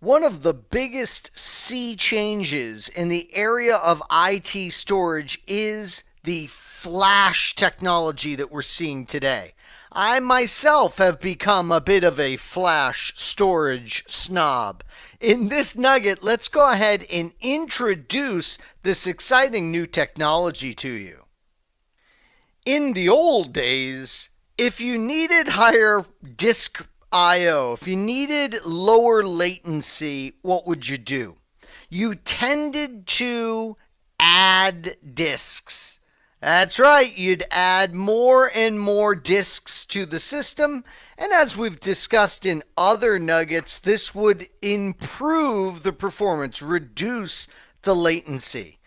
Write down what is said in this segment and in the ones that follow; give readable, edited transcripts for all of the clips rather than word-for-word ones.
One of the biggest sea changes in the area of IT storage is the flash technology that we're seeing today. I myself have become a bit of a flash storage snob. In this nugget, let's go ahead and introduce this exciting new technology to you. In the old days, if you needed higher disk IO, if you needed lower latency, what would you do? You tended to add disks. That's right, you'd add more and more disks to the system, and as we've discussed in other nuggets, this would improve the performance, reduce the latency.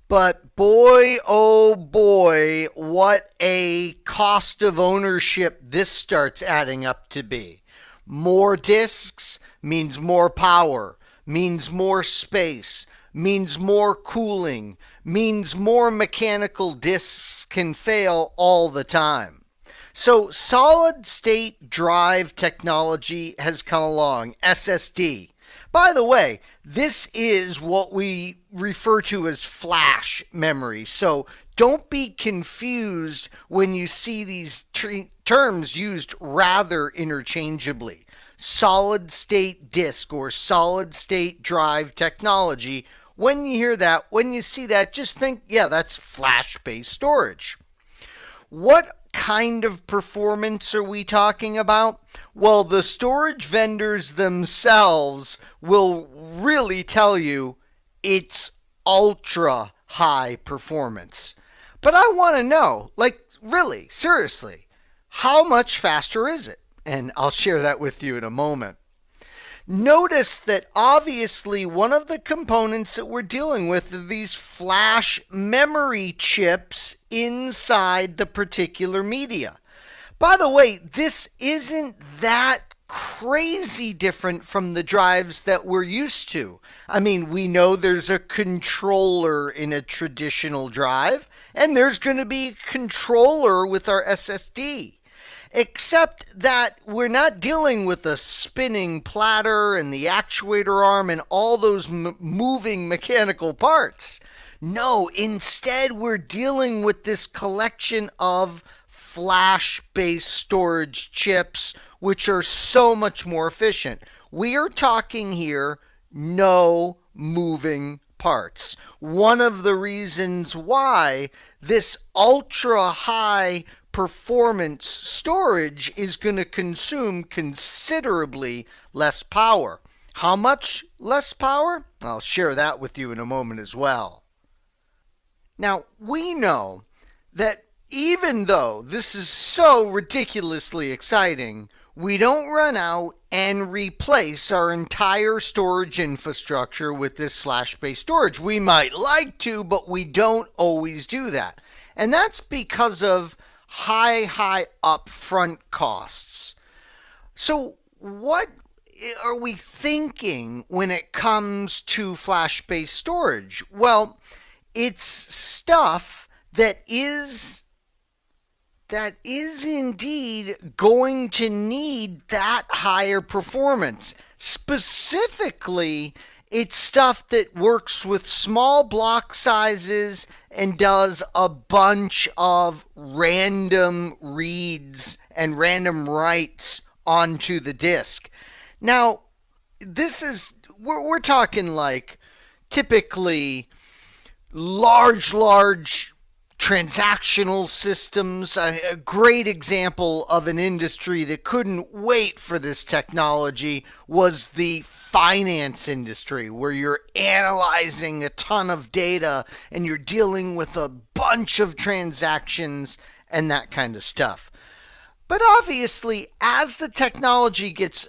But boy, oh boy, what a cost of ownership this starts adding up to be. More disks means more power, means more space, means more cooling, means more mechanical disks can fail all the time. So solid state drive technology has come along, SSD. By the way, this is what we refer to as flash memory. So don't be confused when you see these terms used rather interchangeably. Solid state disk or solid state drive technology. When you hear that, when you see that, just think, yeah, that's flash based storage. What kind of performance are we talking about? Well, the storage vendors themselves will really tell you it's ultra high performance. But I want to know, like, really, seriously, how much faster is it? And I'll share that with you in a moment. Notice that obviously one of the components that we're dealing with are these flash memory chips inside the particular media. By the way, this isn't that crazy different from the drives that we're used to. I mean, we know there's a controller in a traditional drive, and there's going to be a controller with our SSD. Except that we're not dealing with a spinning platter and the actuator arm and all those moving mechanical parts. No, instead, we're dealing with this collection of flash based storage chips, which are so much more efficient. We are talking here no moving parts. One of the reasons why this ultra high performance storage is going to consume considerably less power. How much less power? I'll share that with you in a moment as well. Now, we know that even though this is so ridiculously exciting, we don't run out and replace our entire storage infrastructure with this flash-based storage. We might like to, but we don't always do that. And that's because of high upfront costs. So what are we thinking when it comes to flash-based storage? Well, it's stuff that is indeed going to need that higher performance. Specifically, it's stuff that works with small block sizes and does a bunch of random reads and random writes onto the disk. Now, we're talking like typically large transactional systems. A great example of an industry that couldn't wait for this technology was the finance industry, where you're analyzing a ton of data and you're dealing with a bunch of transactions and that kind of stuff. But obviously, as the technology gets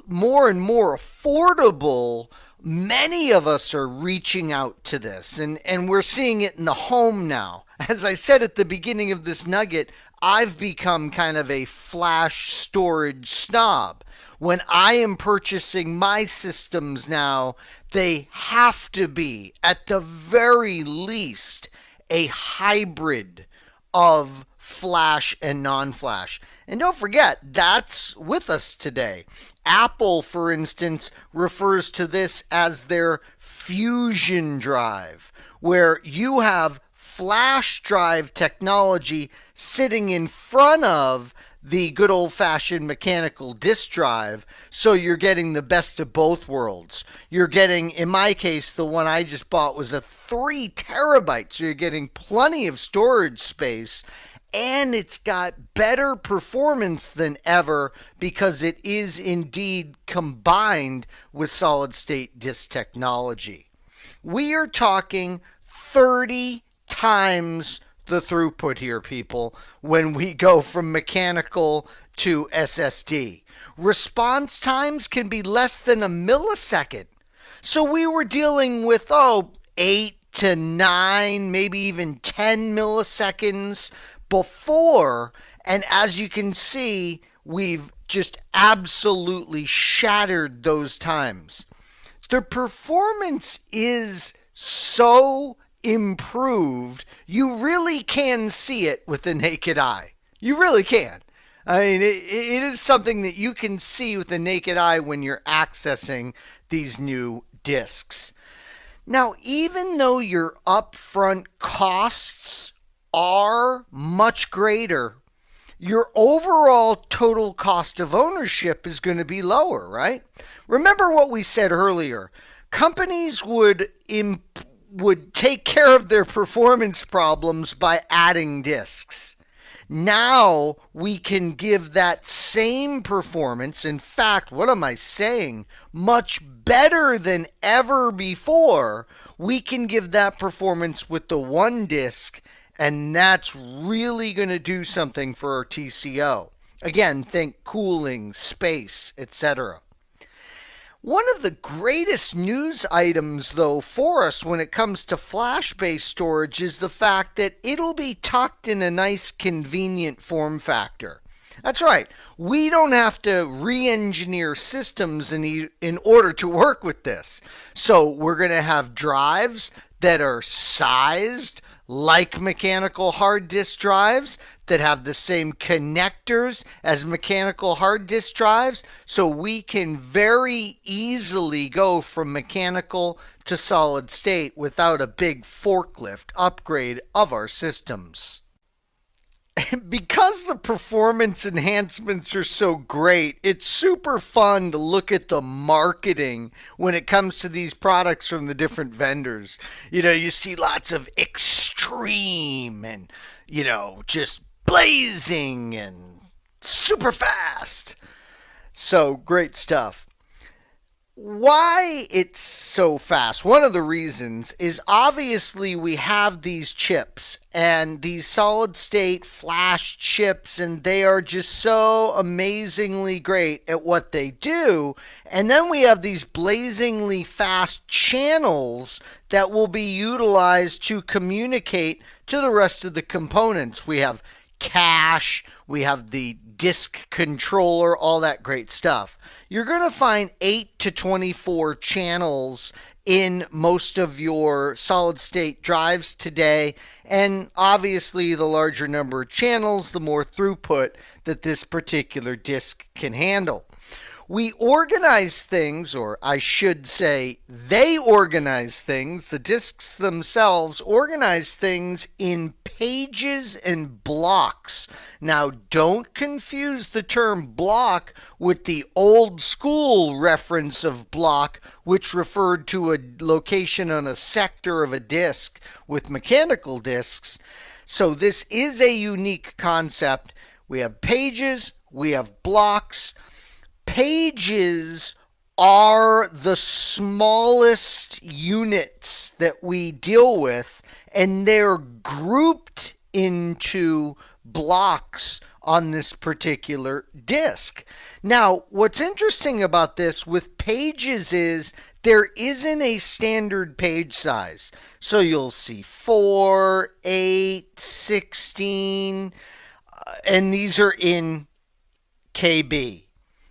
more and more affordable, many of us are reaching out to this, and we're seeing it in the home now. As I said at the beginning of this nugget, I've become kind of a flash storage snob. When I am purchasing my systems now, they have to be, at the very least, a hybrid of flash and non-flash. And don't forget, that's with us today. Apple, for instance, refers to this as their fusion drive, where you have flash drive technology sitting in front of the good old fashioned mechanical disk drive. So you're getting the best of both worlds. You're getting, in my case, the one I just bought was a 3 terabyte. So you're getting plenty of storage space, and it's got better performance than ever because it is indeed combined with solid state disk technology. We are talking 30 times the throughput here, people, when we go from mechanical to SSD. Response times can be less than a millisecond. So we were dealing with, 8 to 9, maybe even 10 milliseconds before. And as you can see, we've just absolutely shattered those times. The performance is so improved, you really can see it with the naked eye. You really can. I mean, it is something that you can see with the naked eye when you're accessing these new discs. Now, even though your upfront costs are much greater, your overall total cost of ownership is going to be lower, right? Remember what we said earlier. Companies would take care of their performance problems by adding disks. Now we can give that same performance, in fact, what am I saying? Much better than ever before. We can give that performance with the one disk, and that's really going to do something for our TCO. Again, think cooling, space, etc. One of the greatest news items, though, for us when it comes to flash-based storage is the fact that it'll be tucked in a nice, convenient form factor. That's right. We don't have to re-engineer systems in order to work with this. So we're going to have drives that are sized like mechanical hard disk drives, that have the same connectors as mechanical hard disk drives, so we can very easily go from mechanical to solid state without a big forklift upgrade of our systems. Because the performance enhancements are so great, it's super fun to look at the marketing when it comes to these products from the different vendors. You see lots of extreme and, just blazing and super fast. So great stuff. Why it's so fast, one of the reasons is obviously we have these chips and these solid state flash chips, and they are just so amazingly great at what they do. And then we have these blazingly fast channels that will be utilized to communicate to the rest of the components. We have cache, we have the disk controller, all that great stuff. You're going to find 8 to 24 channels in most of your solid state drives today, and obviously the larger number of channels, the more throughput that this particular disk can handle. We organize things, or I should say they organize things, the disks themselves organize things in pages and blocks. Now, don't confuse the term block with the old school reference of block, which referred to a location on a sector of a disk with mechanical disks. So this is a unique concept. We have pages, we have blocks. Pages are the smallest units that we deal with, and they're grouped into blocks on this particular disk. Now, what's interesting about this with pages is there isn't a standard page size. So you'll see 4, 8, 16, and these are in KB.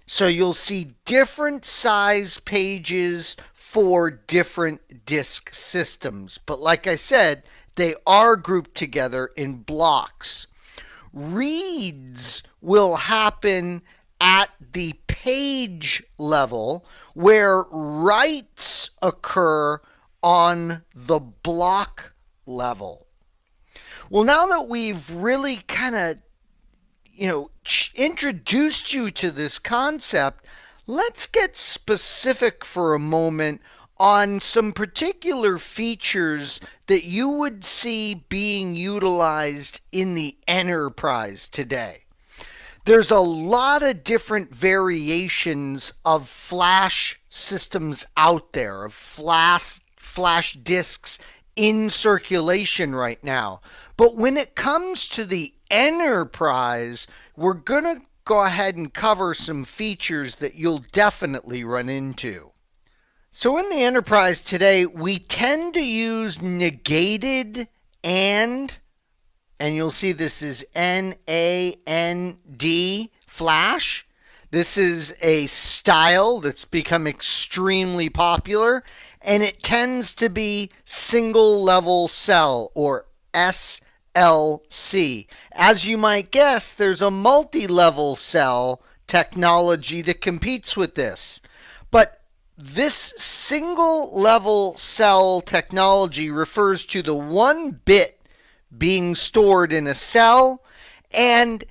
So you'll see different size pages for different disk systems. But like I said, they are grouped together in blocks. Reads will happen at the page level where writes occur on the block level. Well, now that we've really kind of, introduced you to this concept, let's get specific for a moment on some particular features that you would see being utilized in the enterprise today. There's a lot of different variations of flash systems out there, of flash disks in circulation right now. But when it comes to the enterprise, we're going to go ahead and cover some features that you'll definitely run into. So in the enterprise today, we tend to use negated and you'll see this is NAND flash. This is a style that's become extremely popular, and it tends to be single level cell, or SLC. As you might guess, there's a multi-level cell technology that competes with this. But this single level cell technology refers to the one bit being stored in a cell, and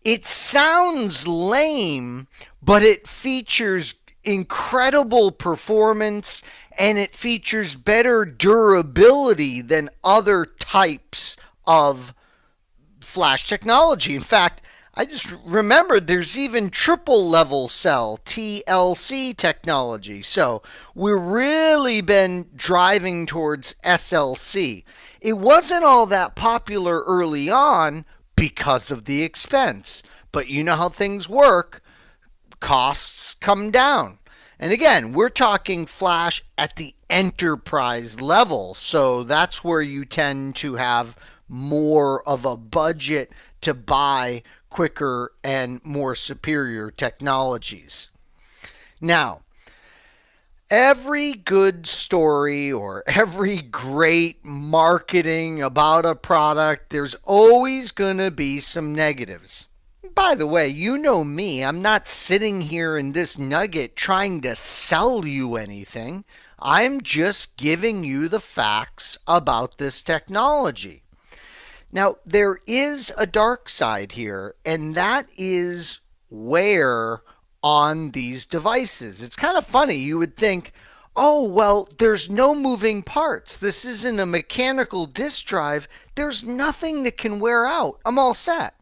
it sounds lame, but it features incredible performance and it features better durability than other types of flash technology. In fact, I just remembered there's even triple level cell, TLC technology. So we've really been driving towards SLC. It wasn't all that popular early on because of the expense. But you know how things work. Costs come down. And again, we're talking flash at the enterprise level. So that's where you tend to have more of a budget to buy quicker and more superior technologies. Now, every good story or every great marketing about a product, there's always going to be some negatives. By the way, you know me, I'm not sitting here in this nugget trying to sell you anything. I'm just giving you the facts about this technology. Now, there is a dark side here, and that is wear on these devices. It's kind of funny. You would think, oh, well, there's no moving parts. This isn't a mechanical disk drive. There's nothing that can wear out. I'm all set.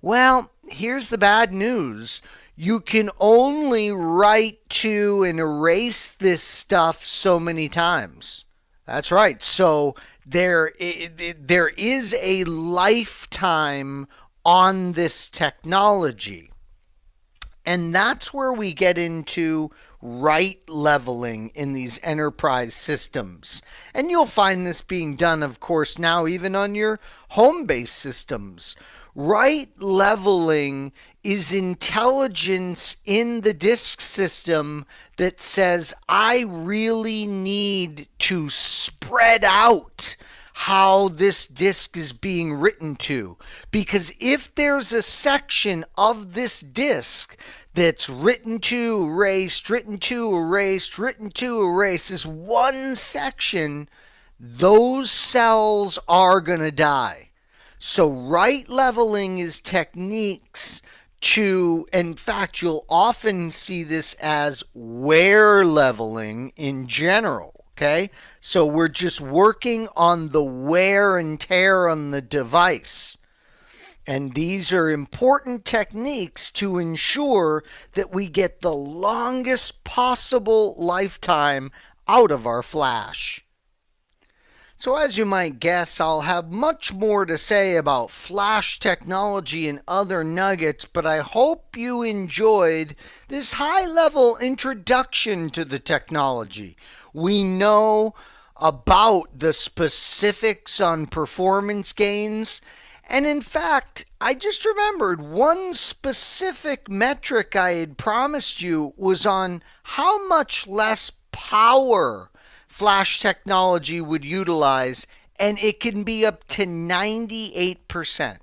Well, here's the bad news. You can only write to and erase this stuff so many times. That's right. So there is a lifetime on this technology. And that's where we get into write leveling in these enterprise systems. And you'll find this being done, of course, now even on your home-based systems. Write leveling is intelligence in the disk system that says, I really need to spread out how this disk is being written to. Because if there's a section of this disk that's written to, erased, written to, erased, written to, erased, this one section, those cells are going to die. So write leveling is techniques to, in fact, you'll often see this as wear leveling in general. Okay, so we're just working on the wear and tear on the device. And these are important techniques to ensure that we get the longest possible lifetime out of our flash. So as you might guess, I'll have much more to say about flash technology and other nuggets, but I hope you enjoyed this high-level introduction to the technology. We know about the specifics on performance gains, and in fact, I just remembered one specific metric I had promised you was on how much less power flash technology would utilize, and it can be up to 98%.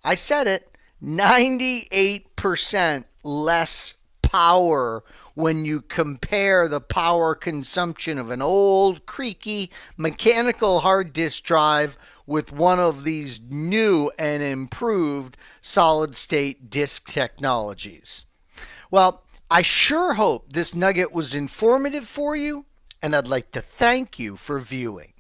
I said it, 98% less power when you compare the power consumption of an old, creaky, mechanical hard disk drive with one of these new and improved solid state disk technologies. Well, I sure hope this nugget was informative for you, and I'd like to thank you for viewing.